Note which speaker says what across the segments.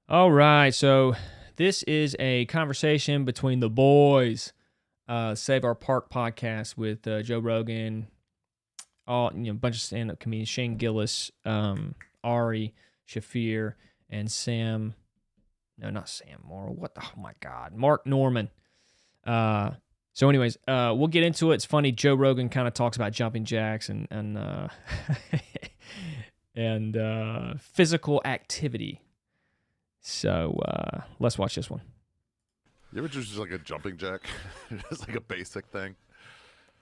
Speaker 1: All right, so this is a conversation between the boys. Save Our Park podcast with Joe Rogan, a bunch of stand-up comedians, Shane Gillis, Ari Shafir, and Sam. No, not Sam Morrill. Oh my God, Mark Norman. So, anyways, we'll get into it. It's funny. Joe Rogan kind of talks about jumping jacks and and physical activity. So let's watch this one.
Speaker 2: You ever just like a jumping jack? Just like a basic thing.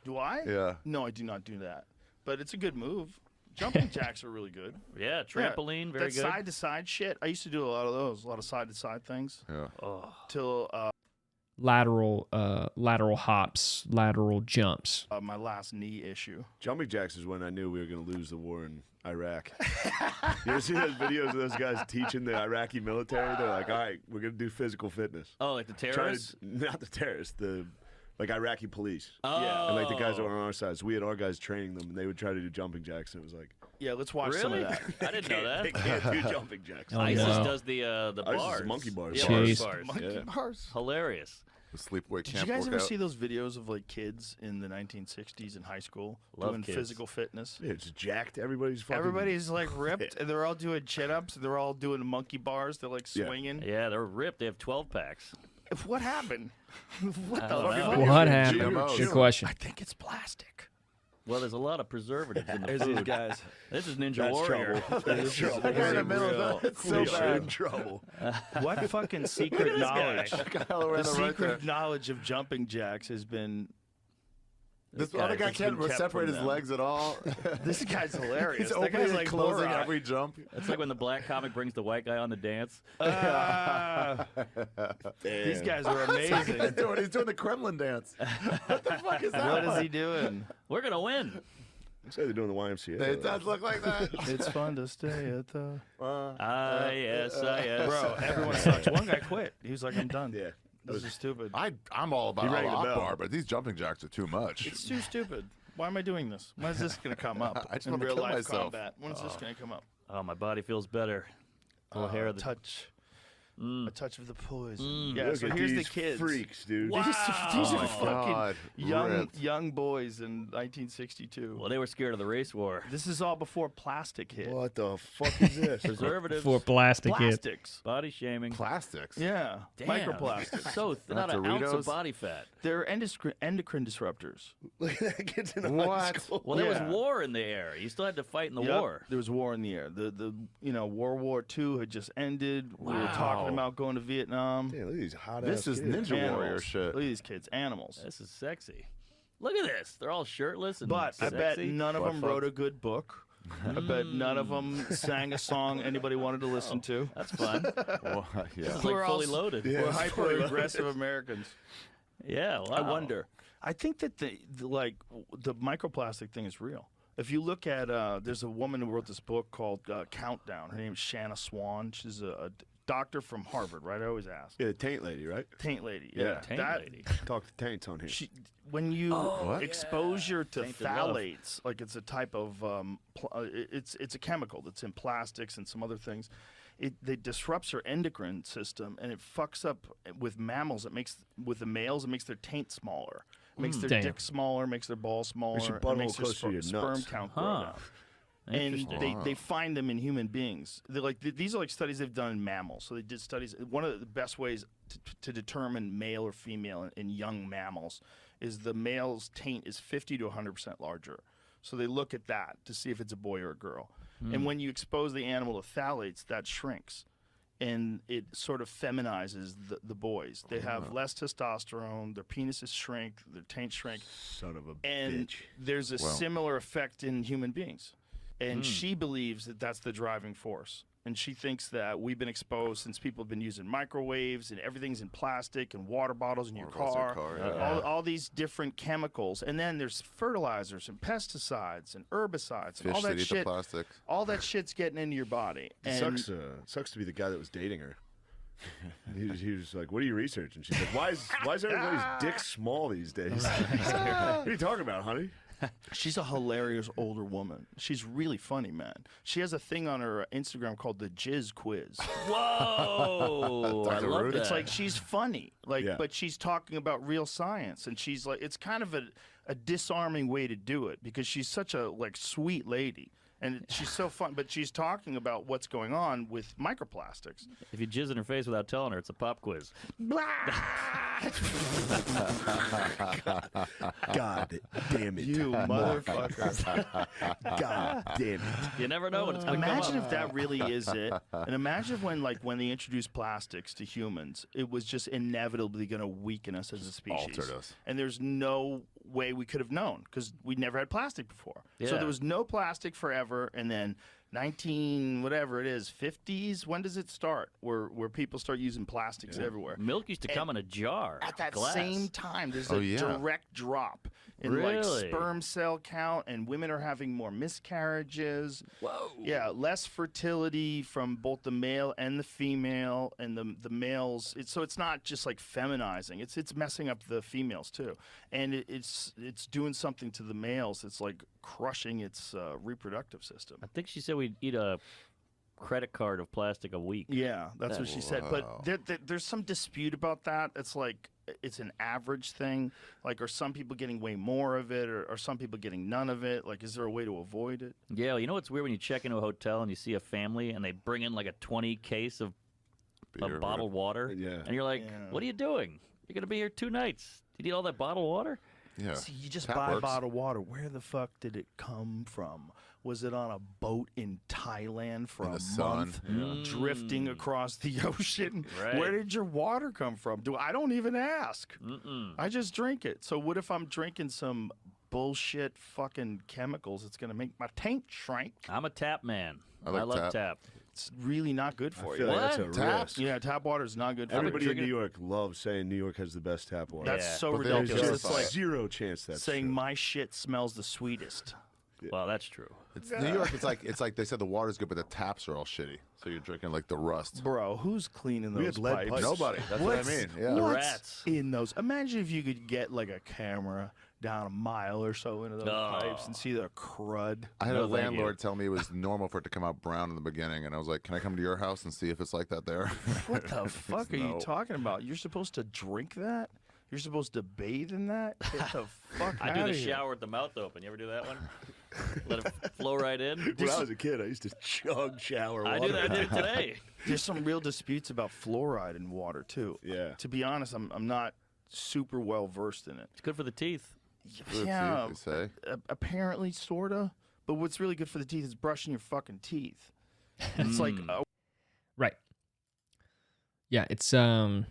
Speaker 3: Do I?
Speaker 2: Yeah.
Speaker 3: No, I do not do that. But it's a good move. Jumping jacks are really good.
Speaker 4: Yeah, trampoline, very good.
Speaker 3: Side to side shit. I used to do a lot of those, a lot of side to side things.
Speaker 2: Yeah.
Speaker 4: Oh.
Speaker 3: Till
Speaker 1: Lateral hops, lateral jumps.
Speaker 3: my last knee issue.
Speaker 5: Jumping jacks is when I knew we were going to lose the war in Iraq. You ever see those videos of those guys teaching the Iraqi military? They're like, all right, we're going to do physical fitness.
Speaker 4: Oh, like the terrorists?
Speaker 5: Not the terrorists, like Iraqi police.
Speaker 4: Oh.
Speaker 3: Yeah.
Speaker 5: And like the guys that were on our side. So we had our guys training them, and they would try to do jumping jacks, and it was like...
Speaker 3: Yeah, let's watch some of
Speaker 4: Really?
Speaker 3: that.
Speaker 4: I didn't know that.
Speaker 5: They can't do jumping jacks.
Speaker 1: Oh,
Speaker 4: ISIS
Speaker 1: no.
Speaker 4: does the
Speaker 5: ISIS
Speaker 4: bars.
Speaker 5: is monkey bars.
Speaker 4: Yeah,
Speaker 1: Jeez.
Speaker 4: bars.
Speaker 3: Monkey bars.
Speaker 4: Hilarious.
Speaker 2: The sleepaway
Speaker 3: Did
Speaker 2: camp
Speaker 3: you guys ever
Speaker 2: workout.
Speaker 3: see those videos of like kids in the 1960s in high school
Speaker 4: Love
Speaker 3: doing
Speaker 4: kids.
Speaker 3: physical fitness?
Speaker 5: Yeah, it's jacked. Everybody's
Speaker 3: like ripped, and they're all doing chin-ups, and they're all doing monkey bars. They're like
Speaker 5: Yeah.
Speaker 3: swinging.
Speaker 4: Yeah, they're ripped. They have 12 packs.
Speaker 3: What happened? What the
Speaker 4: don't
Speaker 3: fuck?
Speaker 4: know.
Speaker 1: What happened?
Speaker 2: GMOs.
Speaker 1: Good question.
Speaker 3: I think it's plastic.
Speaker 4: Well, there's a lot of preservatives in the
Speaker 3: There's
Speaker 4: food.
Speaker 3: these guys.
Speaker 4: This is Ninja
Speaker 5: That's
Speaker 4: Warrior.
Speaker 5: trouble. That's trouble.
Speaker 2: The guy in the middle
Speaker 3: real.
Speaker 2: of that. It's so
Speaker 5: We are
Speaker 2: bad.
Speaker 5: in trouble.
Speaker 3: What fucking secret knowledge?
Speaker 2: The
Speaker 3: The secret knowledge of jumping jacks has been.
Speaker 2: This
Speaker 4: guy-
Speaker 2: other guy
Speaker 3: it's
Speaker 2: can't
Speaker 3: been kept
Speaker 2: separate
Speaker 3: from
Speaker 2: his
Speaker 3: them.
Speaker 2: legs at all.
Speaker 3: This guy's hilarious.
Speaker 2: He's
Speaker 3: That
Speaker 2: opening
Speaker 3: guy's
Speaker 2: and
Speaker 3: like
Speaker 2: closing
Speaker 3: Borat.
Speaker 2: every jump.
Speaker 4: It's like when the black comic brings the white guy on the dance.
Speaker 3: These guys are
Speaker 2: He's
Speaker 3: amazing.
Speaker 2: doing the Kremlin dance. What the fuck is that?
Speaker 3: What is he doing?
Speaker 4: We're going to win.
Speaker 5: Looks like they're doing the YMCA.
Speaker 2: It does look like that.
Speaker 3: It's fun to stay at the.
Speaker 4: ISIS.
Speaker 3: Bro, everyone sucks. One guy quit. He was like, I'm done.
Speaker 5: Yeah.
Speaker 3: This is stupid.
Speaker 2: I'm all about
Speaker 5: He rang the
Speaker 2: Allah
Speaker 5: bell.
Speaker 2: Akbar, but these jumping jacks are too much.
Speaker 3: It's too stupid. Why am I doing this? When is this going to come up
Speaker 2: I just
Speaker 3: in
Speaker 2: wanna
Speaker 3: real
Speaker 2: kill
Speaker 3: life
Speaker 2: myself.
Speaker 3: combat? When is this going to come up?
Speaker 4: Oh, my body feels better. Little hair of the
Speaker 3: touch. A touch of the poison. Yeah,
Speaker 5: Look
Speaker 3: so
Speaker 5: at
Speaker 3: here's the
Speaker 5: these
Speaker 3: kids.
Speaker 5: freaks, dude.
Speaker 3: These
Speaker 4: Wow.
Speaker 3: are fucking
Speaker 2: God, ripped.
Speaker 3: young boys in 1962.
Speaker 4: Well, they were scared of the race war.
Speaker 3: This is all before plastic hit.
Speaker 5: What the fuck is this?
Speaker 4: Preservatives.
Speaker 1: For plastic hit.
Speaker 3: Plastics.
Speaker 4: Body shaming.
Speaker 2: Plastics.
Speaker 3: Yeah.
Speaker 4: Damn.
Speaker 3: Microplastics.
Speaker 4: So not an ounce
Speaker 2: Doritos?
Speaker 4: of body fat.
Speaker 3: They're endocrine disruptors.
Speaker 5: Look at that kid's in high
Speaker 2: What?
Speaker 5: school.
Speaker 4: Well, there was
Speaker 3: Yeah.
Speaker 4: war in the air. You still had to fight in the
Speaker 3: Yep,
Speaker 4: war.
Speaker 3: There was war in the air. The World War II had just ended. We were talking about going to Vietnam.
Speaker 5: Damn, look at these hot
Speaker 2: This
Speaker 5: ass
Speaker 2: is
Speaker 5: kids.
Speaker 2: Ninja Warrior
Speaker 3: Animals.
Speaker 2: shit.
Speaker 3: Look at these kids. Animals.
Speaker 4: This is sexy. Look at this. They're all shirtless and
Speaker 3: But I bet
Speaker 4: sexy.
Speaker 3: none of them
Speaker 5: Butt
Speaker 3: wrote a good book. I bet none of them sang a song anybody wanted to listen to.
Speaker 4: That's fun.
Speaker 2: Well, yeah.
Speaker 4: It's
Speaker 3: We're
Speaker 4: like
Speaker 3: all
Speaker 4: fully loaded.
Speaker 5: Yeah.
Speaker 3: We're hyper aggressive Americans.
Speaker 4: Yeah, wow.
Speaker 3: I wonder. I think that the microplastic thing is real. If you look at, there's a woman who wrote this book called Countdown. Her name is Shanna Swan. She's a doctor from Harvard, right? I always ask.
Speaker 5: Yeah, the taint lady, right?
Speaker 3: Taint lady.
Speaker 5: Yeah.
Speaker 3: Yeah.
Speaker 4: Taint
Speaker 3: That-
Speaker 4: lady.
Speaker 5: Talk to taints on here.
Speaker 3: When you
Speaker 2: What?
Speaker 3: exposure to
Speaker 4: Tainted love.
Speaker 3: phthalates, like it's a type of, it's a chemical that's in plastics and some other things. It disrupts your endocrine system and it fucks up with mammals. With the males, it makes their taint smaller. It makes their
Speaker 1: Damn.
Speaker 3: dick smaller, makes their balls smaller,
Speaker 5: your
Speaker 3: and
Speaker 5: butthole
Speaker 3: makes their
Speaker 5: closer to your
Speaker 3: sperm
Speaker 5: nuts.
Speaker 3: count go
Speaker 4: Huh.
Speaker 3: down. And
Speaker 4: Interesting.
Speaker 3: they find them in human beings. They're like these are like studies they've done in mammals. So they did studies. One of the best ways to determine male or female in young mammals is the male's taint is 50 to 100% larger. So they look at that to see if it's a boy or a girl. And when you expose the animal to phthalates, that shrinks. And it sort of feminizes the boys. They have less testosterone, their penises shrink, their taints shrink.
Speaker 5: Son of a
Speaker 3: And
Speaker 5: bitch.
Speaker 3: there's a similar effect in human beings. And she believes that that's the driving force. And she thinks that we've been exposed since people have been using microwaves and everything's in plastic and water bottles in your
Speaker 2: Water bottles in
Speaker 3: car.
Speaker 2: your car, yeah.
Speaker 3: All these different chemicals. And then there's fertilizers and pesticides and herbicides and
Speaker 2: Fish
Speaker 3: all
Speaker 2: that
Speaker 3: that
Speaker 2: eat the
Speaker 3: shit.
Speaker 2: plastic.
Speaker 3: All that shit's getting into your body. And
Speaker 5: Sucks to be the guy that was dating her. he was like, "What are you researching?" She's like, "Why is everybody's dick small these days?" What are you talking about, honey?
Speaker 3: She's a hilarious older woman. She's really funny, man. She has a thing on her Instagram called the Jizz Quiz.
Speaker 4: Whoa, I
Speaker 2: Dr.
Speaker 4: love
Speaker 2: Ruth?
Speaker 4: that.
Speaker 3: It's like she's funny,
Speaker 5: Yeah.
Speaker 3: but she's talking about real science, and she's like, it's kind of a disarming way to do it because she's such a sweet lady, and she's so fun. But she's talking about what's going on with microplastics.
Speaker 4: If you jizz in her face without telling her, it's a pop quiz.
Speaker 5: God damn it.
Speaker 3: You motherfucker!
Speaker 5: God damn it.
Speaker 4: You never know when it's going to come
Speaker 3: Imagine
Speaker 4: up.
Speaker 3: if that really is it, and imagine when they introduced plastics to humans, it was just inevitably going to weaken us as a species.
Speaker 2: Altered us.
Speaker 3: And there's no way we could have known because we never had plastic before. So
Speaker 4: Yeah.
Speaker 3: there was no plastic forever, and then 50s. When does it start? Where people start using plastics everywhere?
Speaker 4: Milk used to come in a jar.
Speaker 3: At that
Speaker 4: glass.
Speaker 3: same time, there's
Speaker 2: Oh,
Speaker 3: a
Speaker 2: yeah.
Speaker 3: direct drop in
Speaker 4: Really?
Speaker 3: sperm cell count, and women are having more miscarriages.
Speaker 4: Whoa.
Speaker 3: Yeah, less fertility from both the male and the female, and the males. So it's not just feminizing; it's messing up the females too, and it's doing something to the males. It's like crushing its reproductive system.
Speaker 4: I think she said we'd eat a credit card of plastic a week.
Speaker 3: Yeah, that's what she said.
Speaker 2: Wow.
Speaker 3: But there's some dispute about that. It's it's an average thing. Are some people getting way more of it, or are some people getting none of it? Is there a way to avoid it?
Speaker 4: Yeah, well, you know what's weird when you check into a hotel and you see a family and they bring in a 20 case of
Speaker 2: Beer,
Speaker 4: bottled water,
Speaker 5: Yeah.
Speaker 4: and you're like,
Speaker 3: Yeah.
Speaker 4: "What are you doing? You're gonna be here 2 nights. You need all that bottled water?"
Speaker 2: Yeah.
Speaker 3: See, you just
Speaker 2: Tap
Speaker 3: buy
Speaker 2: works.
Speaker 3: bottled water. Where the fuck did it come from? Was it on a boat in Thailand for
Speaker 2: In
Speaker 3: a
Speaker 2: the sun.
Speaker 3: month, drifting across the ocean?
Speaker 4: Right.
Speaker 3: Where did your water come from? I don't even ask.
Speaker 4: Mm-mm.
Speaker 3: I just drink it. So what if I'm drinking some bullshit fucking chemicals? It's gonna make my tank shrink.
Speaker 4: I'm a tap man.
Speaker 2: I like
Speaker 4: love
Speaker 2: tap.
Speaker 4: tap.
Speaker 3: It's really not good
Speaker 5: I
Speaker 3: for
Speaker 5: feel
Speaker 3: you.
Speaker 5: like that's a
Speaker 4: What?
Speaker 2: Taps?
Speaker 5: risk.
Speaker 3: Yeah, tap water is not good for
Speaker 5: Everybody
Speaker 3: you.
Speaker 5: in New York loves saying New York has the best tap water.
Speaker 3: That's
Speaker 4: Yeah.
Speaker 3: so
Speaker 2: But they
Speaker 5: There's
Speaker 2: don't
Speaker 3: ridiculous.
Speaker 5: just
Speaker 3: It's like
Speaker 5: zero chance that's
Speaker 3: saying
Speaker 5: true.
Speaker 3: my shit smells the sweetest.
Speaker 4: Well, that's true.
Speaker 2: It's New York. It's like they said the water's good, but the taps are all shitty. So you're drinking the rust.
Speaker 3: Bro, who's cleaning
Speaker 5: We
Speaker 3: those
Speaker 5: had lead
Speaker 3: pipes?
Speaker 5: pipes.
Speaker 2: Nobody. That's what I mean. Yeah.
Speaker 4: The
Speaker 3: What's
Speaker 4: rats.
Speaker 3: in those? Imagine if you could get a camera down a mile or so into those
Speaker 4: Oh.
Speaker 3: pipes and see the crud.
Speaker 2: I had
Speaker 4: No,
Speaker 2: a
Speaker 4: thank you.
Speaker 2: landlord tell me it was normal for it to come out brown in the beginning, and I was like, "Can I come to your house and see if it's like that there?"
Speaker 3: What the fuck are you
Speaker 2: No.
Speaker 3: talking about? You're supposed to drink that? You're supposed to bathe in that? Get the fuck
Speaker 4: I
Speaker 3: out
Speaker 4: do the
Speaker 3: of here.
Speaker 4: shower with the mouth open. You ever do that one? Let it flow right in.
Speaker 5: When I was a kid, I used to chug shower
Speaker 4: I
Speaker 5: water.
Speaker 4: do that. I did it today.
Speaker 3: There's some real disputes about fluoride in water too.
Speaker 5: Yeah.
Speaker 3: To be honest, I'm not super well versed in it.
Speaker 4: It's good for the teeth.
Speaker 2: Good
Speaker 3: Yeah,
Speaker 2: teeth, they say.
Speaker 3: apparently, sorta. But what's really good for the teeth is brushing your fucking teeth. It's like
Speaker 1: Right. Yeah, it's yeah,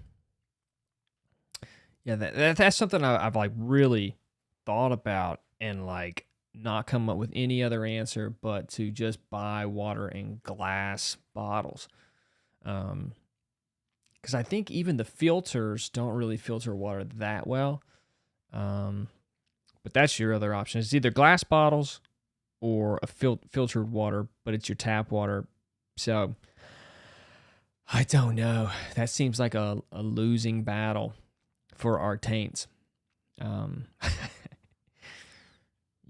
Speaker 1: that's something I've really thought about and not come up with any other answer but to just buy water in glass bottles. Because I think even the filters don't really filter water that well. But that's your other option. It's either glass bottles or a filtered water, but it's your tap water. So I don't know. That seems like a losing battle for our taints.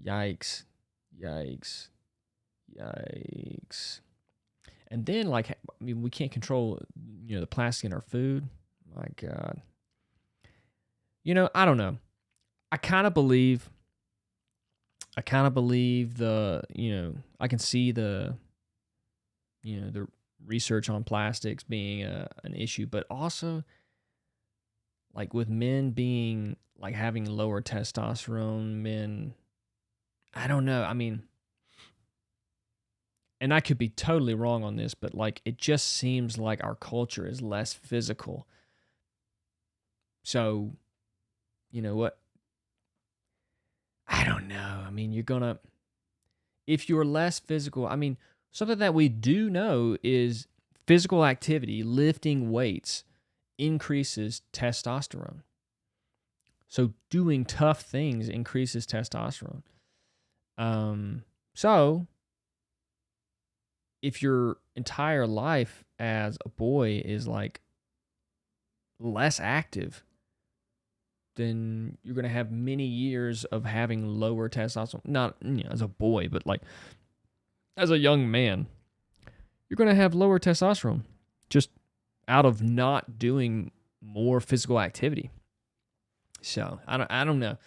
Speaker 1: Yikes. And then we can't control the plastic in our food. My God. I don't know. I kind of believe the, I can see the research on plastics being an issue, but also with men being having lower testosterone, men, I don't know. I mean, and I could be totally wrong on this, but it just seems like our culture is less physical. So, you know what? I don't know. I mean, if you're less physical, I mean, something that we do know is physical activity, lifting weights, increases testosterone. So doing tough things increases testosterone. So if your entire life as a boy is less active, then you're going to have many years of having lower testosterone. Not as a boy, but like as a young man, you're going to have lower testosterone just out of not doing more physical activity. So I don't know.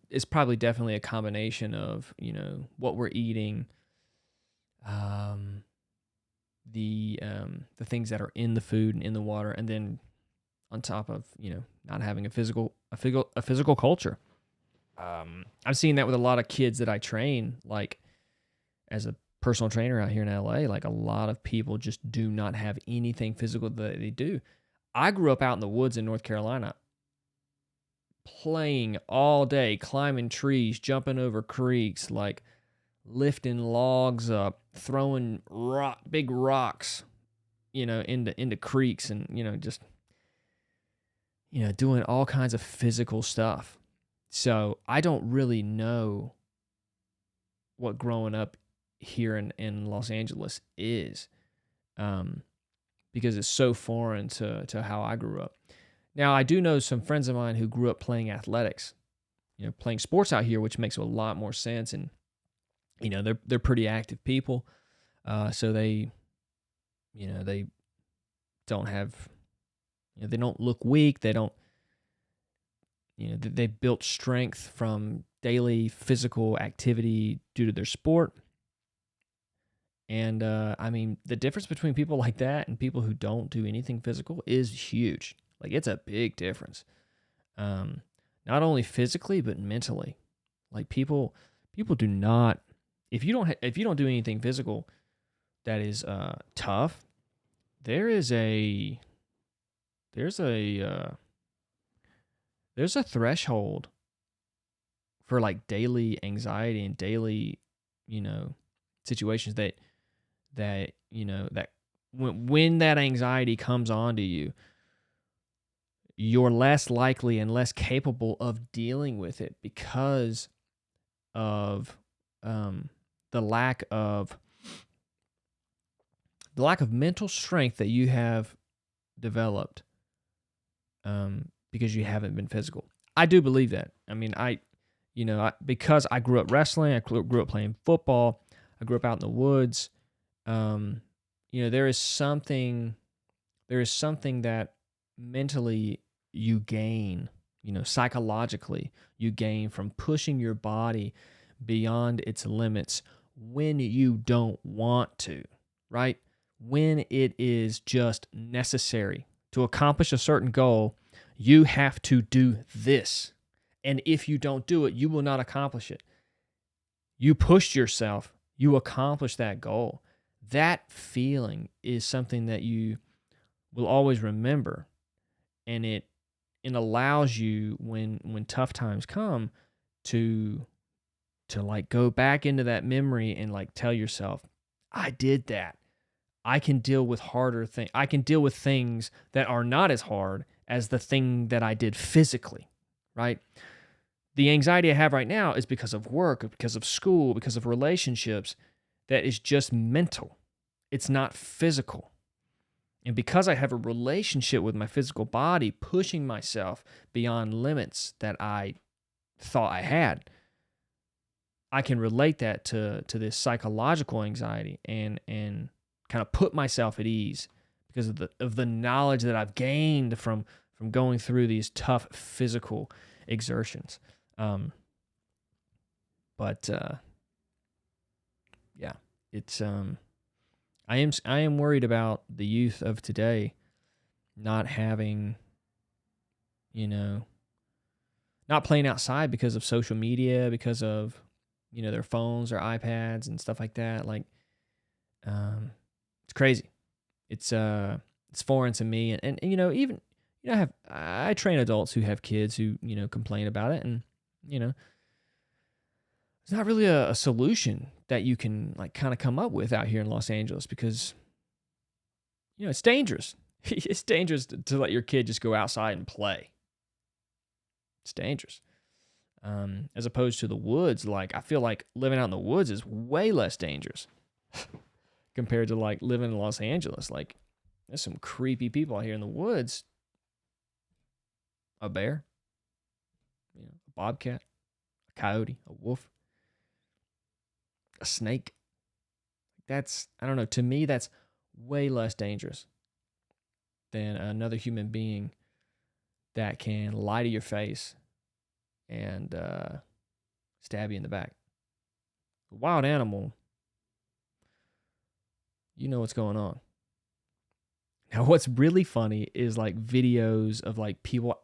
Speaker 1: It's probably definitely a combination of what we're eating, the things that are in the food and in the water, and then on top of not having a physical culture. I'm seeing that with a lot of kids that I train, like as a personal trainer out here in LA. Like a lot of people just do not have anything physical that they do. I grew up out in the woods in North Carolina, playing all day, climbing trees, jumping over creeks, like lifting logs up, throwing big rocks, into creeks, and just doing all kinds of physical stuff. So I don't really know what growing up here in Los Angeles is, because it's so foreign to how I grew up. Now, I do know some friends of mine who grew up playing athletics, playing sports out here, which makes a lot more sense. And, they're pretty active people. So they don't have, they don't look weak. They don't, they built strength from daily physical activity due to their sport. And, the difference between people like that and people who don't do anything physical is huge. Like, it's a big difference. Not only physically, but mentally. Like, people do not, if you don't do anything physical that is tough, there's a threshold for like daily anxiety and daily, situations that when that anxiety comes onto you, you're less likely and less capable of dealing with it because of the lack of mental strength that you have developed, because you haven't been physical. I do believe that. I mean, because I grew up wrestling, I grew up playing football, I grew up out in the woods. There is something that mentally you gain, psychologically you gain from pushing your body beyond its limits when you don't want to, right? When it is just necessary to accomplish a certain goal, you have to do this. And if you don't do it, you will not accomplish it. You pushed yourself, you accomplished that goal. That feeling is something that you will always remember. And it allows you, when tough times come, to like go back into that memory and like tell yourself, I did that. I can deal with harder things. I can deal with things that are not as hard as the thing that I did physically, right? The anxiety I have right now is because of work, because of school, because of relationships. That is just mental. It's not physical. And because I have a relationship with my physical body, pushing myself beyond limits that I thought I had, I can relate that to this psychological anxiety and kind of put myself at ease because of the knowledge that I've gained from going through these tough physical exertions. Yeah, it's I am worried about the youth of today not having, not playing outside because of social media, because of their phones or iPads and stuff like that. Like, it's crazy. It's foreign to me, and even I train adults who have kids who complain about it, and it's not really a solution that you can like kind of come up with out here in Los Angeles, because it's dangerous. It's dangerous to let your kid just go outside and play. It's dangerous. As opposed to the woods, like I feel like living out in the woods is way less dangerous compared to like living in Los Angeles. Like, there's some creepy people out here in the woods. a bear, a bobcat, a coyote, a wolf, a snake. That's, I don't know, to me, that's way less dangerous than another human being that can lie to your face and stab you in the back. A wild animal, you know what's going on. Now, what's really funny is like videos of like people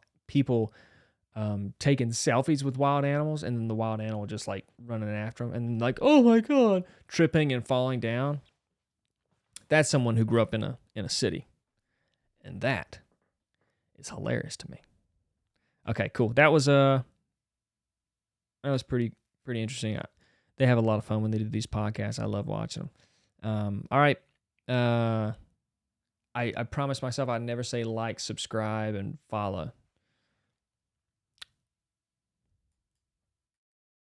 Speaker 1: taking selfies with wild animals, and then the wild animal just like running after them, and like, oh my god, tripping and falling down. That's someone who grew up in a city, and that is hilarious to me. Okay, cool. That was pretty interesting. They have a lot of fun when they do these podcasts. I love watching them. All right. I promised myself I'd never say like, subscribe, and follow.